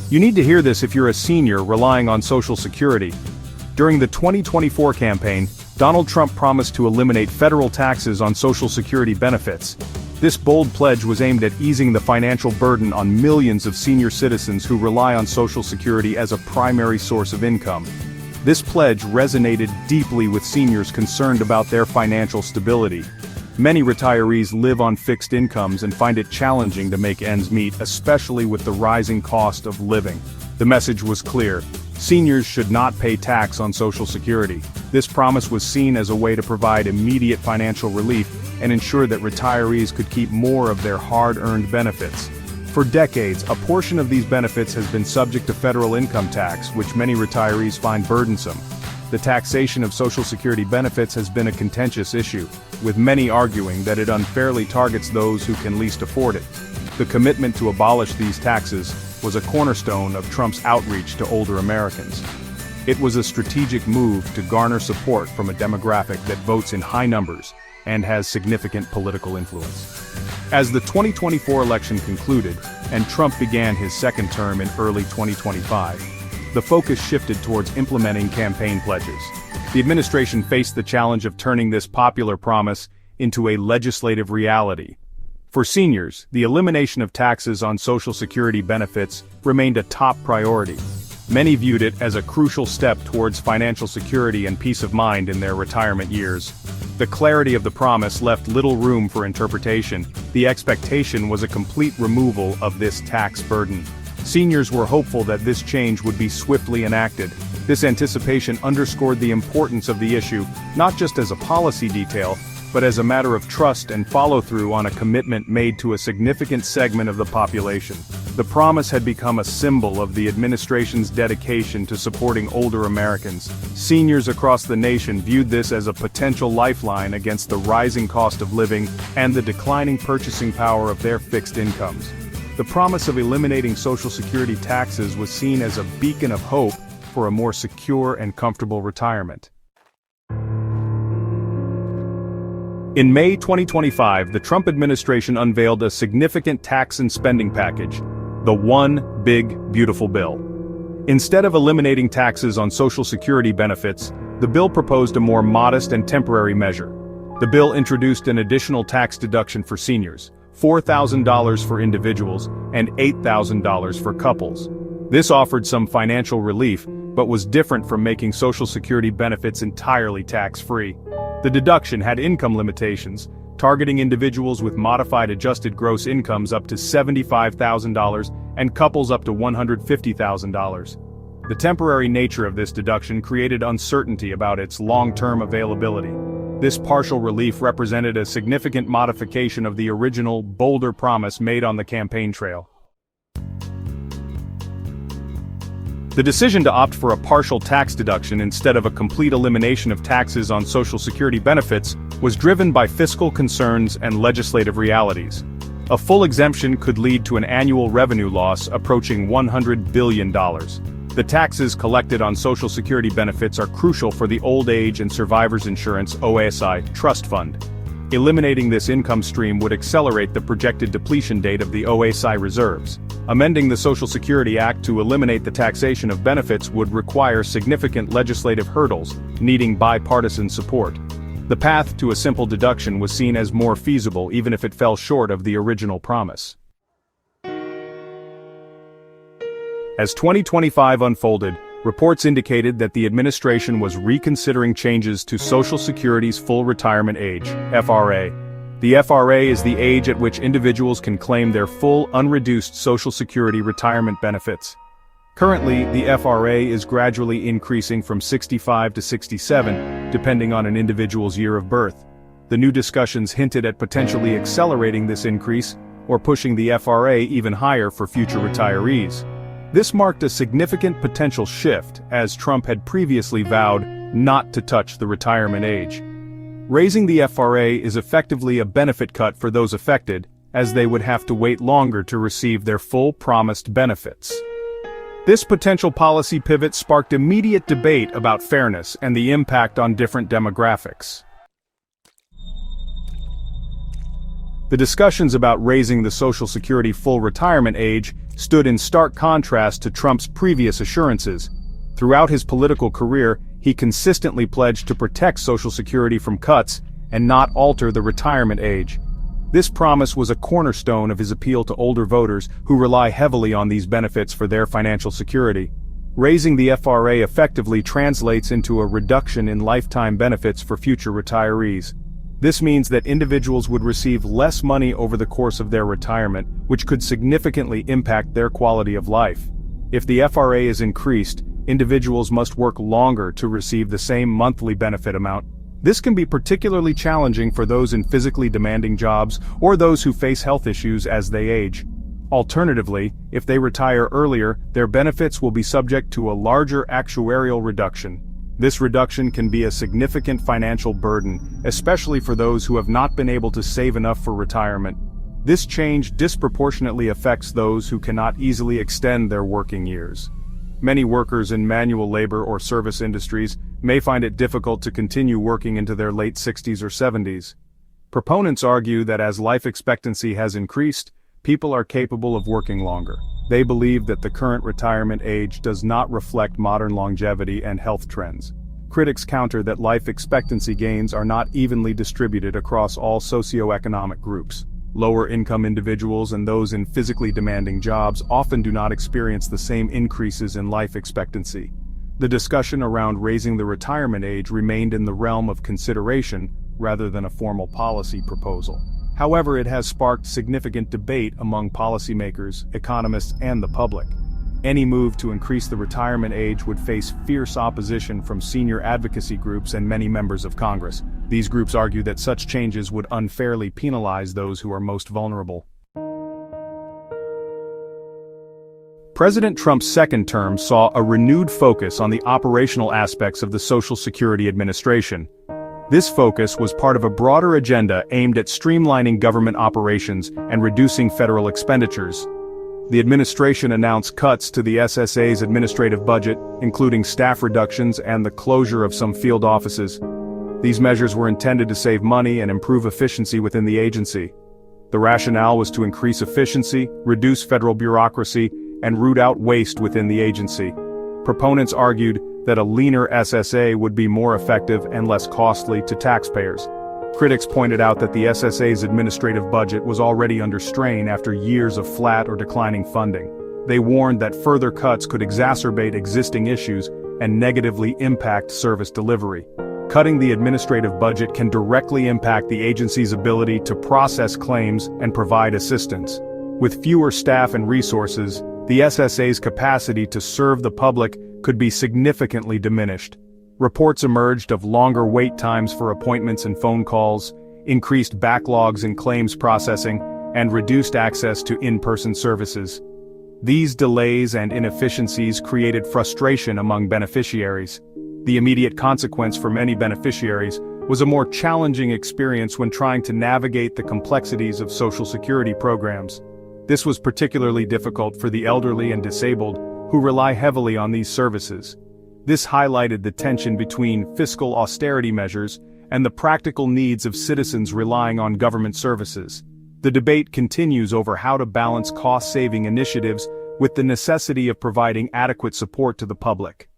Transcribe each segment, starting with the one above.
You need to hear this if you're a senior relying on Social Security. During the 2024 campaign, Donald Trump promised to eliminate federal taxes on Social Security benefits. This bold pledge was aimed at easing the financial burden on millions of senior citizens who rely on Social Security as a primary source of income. This pledge resonated deeply with seniors concerned about their financial stability. Many retirees live on fixed incomes and find it challenging to make ends meet, especially with the rising cost of living. The message was clear: seniors should not pay tax on Social Security. This promise was seen as a way to provide immediate financial relief and ensure that retirees could keep more of their hard-earned benefits. For decades, a portion of these benefits has been subject to federal income tax, which many retirees find burdensome. The taxation of Social Security benefits has been a contentious issue, with many arguing that it unfairly targets those who can least afford it. The commitment to abolish these taxes was a cornerstone of Trump's outreach to older Americans. It was a strategic move to garner support from a demographic that votes in high numbers and has significant political influence. As the 2024 election concluded, and Trump began his second term in early 2025, the focus shifted towards implementing campaign pledges. The administration faced the challenge of turning this popular promise into a legislative reality. For seniors, the elimination of taxes on Social Security benefits remained a top priority. Many viewed it as a crucial step towards financial security and peace of mind in their retirement years. The clarity of the promise left little room for interpretation. The expectation was a complete removal of this tax burden. Seniors were hopeful that this change would be swiftly enacted. This anticipation underscored the importance of the issue, not just as a policy detail, but as a matter of trust and follow-through on a commitment made to a significant segment of the population. The promise had become a symbol of the administration's dedication to supporting older Americans. Seniors across the nation viewed this as a potential lifeline against the rising cost of living and the declining purchasing power of their fixed incomes. The promise of eliminating Social Security taxes was seen as a beacon of hope for a more secure and comfortable retirement. In May 2025, the Trump administration unveiled a significant tax and spending package, the One Big Beautiful Bill. Instead of eliminating taxes on Social Security benefits, the bill proposed a more modest and temporary measure. The bill introduced an additional tax deduction for seniors, $4,000 for individuals, and $8,000 for couples. This offered some financial relief, but was different from making Social Security benefits entirely tax-free. The deduction had income limitations, targeting individuals with modified adjusted gross incomes up to $75,000 and couples up to $150,000. The temporary nature of this deduction created uncertainty about its long-term availability. This partial relief represented a significant modification of the original, bolder promise made on the campaign trail. The decision to opt for a partial tax deduction instead of a complete elimination of taxes on Social Security benefits was driven by fiscal concerns and legislative realities. A full exemption could lead to an annual revenue loss approaching $100 billion. The taxes collected on Social Security benefits are crucial for the Old Age and Survivors Insurance (OASI) Trust Fund. Eliminating this income stream would accelerate the projected depletion date of the OASI reserves. Amending the Social Security Act to eliminate the taxation of benefits would require significant legislative hurdles, needing bipartisan support. The path to a simple deduction was seen as more feasible even if it fell short of the original promise. As 2025 unfolded, reports indicated that the administration was reconsidering changes to Social Security's full retirement age, FRA. The FRA is the age at which individuals can claim their full unreduced Social Security retirement benefits. Currently, the FRA is gradually increasing from 65 to 67, depending on an individual's year of birth. The new discussions hinted at potentially accelerating this increase, or pushing the FRA even higher for future retirees. This marked a significant potential shift, as Trump had previously vowed not to touch the retirement age. Raising the FRA is effectively a benefit cut for those affected, as they would have to wait longer to receive their full promised benefits. This potential policy pivot sparked immediate debate about fairness and the impact on different demographics. The discussions about raising the Social Security full retirement age stood in stark contrast to Trump's previous assurances. Throughout his political career, he consistently pledged to protect Social Security from cuts and not alter the retirement age. This promise was a cornerstone of his appeal to older voters who rely heavily on these benefits for their financial security. Raising the FRA effectively translates into a reduction in lifetime benefits for future retirees. This means that individuals would receive less money over the course of their retirement, which could significantly impact their quality of life. If the FRA is increased, individuals must work longer to receive the same monthly benefit amount. This can be particularly challenging for those in physically demanding jobs or those who face health issues as they age. Alternatively, if they retire earlier, their benefits will be subject to a larger actuarial reduction. This reduction can be a significant financial burden, especially for those who have not been able to save enough for retirement. This change disproportionately affects those who cannot easily extend their working years. Many workers in manual labor or service industries may find it difficult to continue working into their late 60s or 70s. Proponents argue that as life expectancy has increased, people are capable of working longer. They believe that the current retirement age does not reflect modern longevity and health trends. Critics counter that life expectancy gains are not evenly distributed across all socioeconomic groups. Lower-income individuals and those in physically demanding jobs often do not experience the same increases in life expectancy. The discussion around raising the retirement age remained in the realm of consideration rather than a formal policy proposal. However, it has sparked significant debate among policymakers, economists, and the public. Any move to increase the retirement age would face fierce opposition from senior advocacy groups and many members of Congress. These groups argue that such changes would unfairly penalize those who are most vulnerable. President Trump's second term saw a renewed focus on the operational aspects of the Social Security Administration. This focus was part of a broader agenda aimed at streamlining government operations and reducing federal expenditures. The administration announced cuts to the SSA's administrative budget, including staff reductions and the closure of some field offices. These measures were intended to save money and improve efficiency within the agency. The rationale was to increase efficiency, reduce federal bureaucracy, and root out waste within the agency. Proponents argued that a leaner SSA would be more effective and less costly to taxpayers. Critics pointed out that the SSA's administrative budget was already under strain after years of flat or declining funding. They warned that further cuts could exacerbate existing issues and negatively impact service delivery. Cutting the administrative budget can directly impact the agency's ability to process claims and provide assistance. With fewer staff and resources, the SSA's capacity to serve the public could be significantly diminished. Reports emerged of longer wait times for appointments and phone calls, increased backlogs in claims processing, and reduced access to in-person services. These delays and inefficiencies created frustration among beneficiaries. The immediate consequence for many beneficiaries was a more challenging experience when trying to navigate the complexities of Social Security programs. This was particularly difficult for the elderly and disabled, who rely heavily on these services. This highlighted the tension between fiscal austerity measures and the practical needs of citizens relying on government services. The debate continues over how to balance cost-saving initiatives with the necessity of providing adequate support to the public.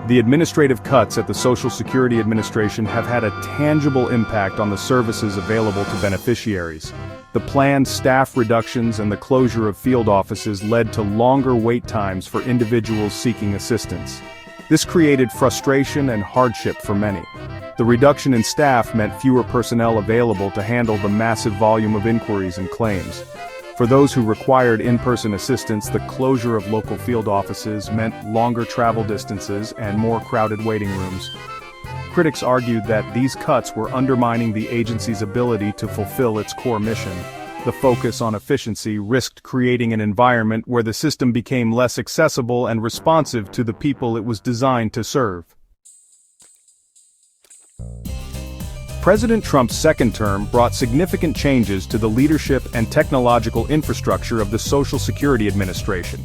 The administrative cuts at the Social Security Administration have had a tangible impact on the services available to beneficiaries. The planned staff reductions and the closure of field offices led to longer wait times for individuals seeking assistance. This created frustration and hardship for many. The reduction in staff meant fewer personnel available to handle the massive volume of inquiries and claims. For those who required in-person assistance, the closure of local field offices meant longer travel distances and more crowded waiting rooms. Critics argued that these cuts were undermining the agency's ability to fulfill its core mission. The focus on efficiency risked creating an environment where the system became less accessible and responsive to the people it was designed to serve. President Trump's second term brought significant changes to the leadership and technological infrastructure of the Social Security Administration.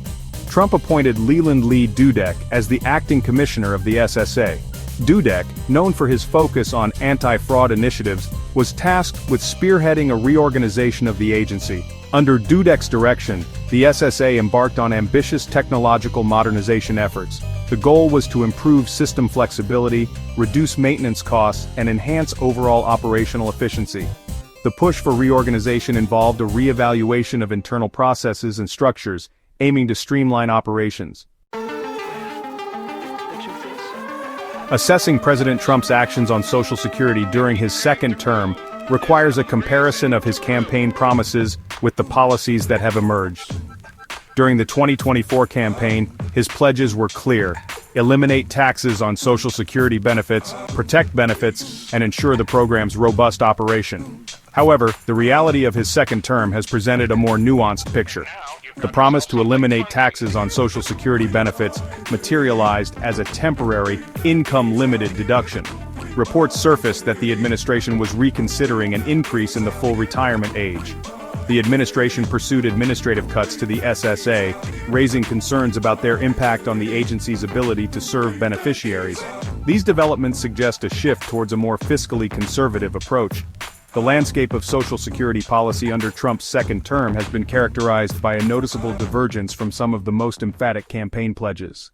Trump appointed Leland Lee Dudek as the acting commissioner of the SSA. Dudek, known for his focus on anti-fraud initiatives, was tasked with spearheading a reorganization of the agency. Under Dudek's direction, the SSA embarked on ambitious technological modernization efforts. The goal was to improve system flexibility, reduce maintenance costs, and enhance overall operational efficiency. The push for reorganization involved a re-evaluation of internal processes and structures, aiming to streamline operations. Assessing President Trump's actions on Social Security during his second term requires a comparison of his campaign promises with the policies that have emerged. During the 2024 campaign, his pledges were clear: eliminate taxes on Social Security benefits, protect benefits, and ensure the program's robust operation. However, the reality of his second term has presented a more nuanced picture. The promise to eliminate taxes on Social Security benefits materialized as a temporary, income-limited deduction. Reports surfaced that the administration was reconsidering an increase in the full retirement age. The administration pursued administrative cuts to the SSA, raising concerns about their impact on the agency's ability to serve beneficiaries. These developments suggest a shift towards a more fiscally conservative approach. The landscape of Social Security policy under Trump's second term has been characterized by a noticeable divergence from some of the most emphatic campaign pledges.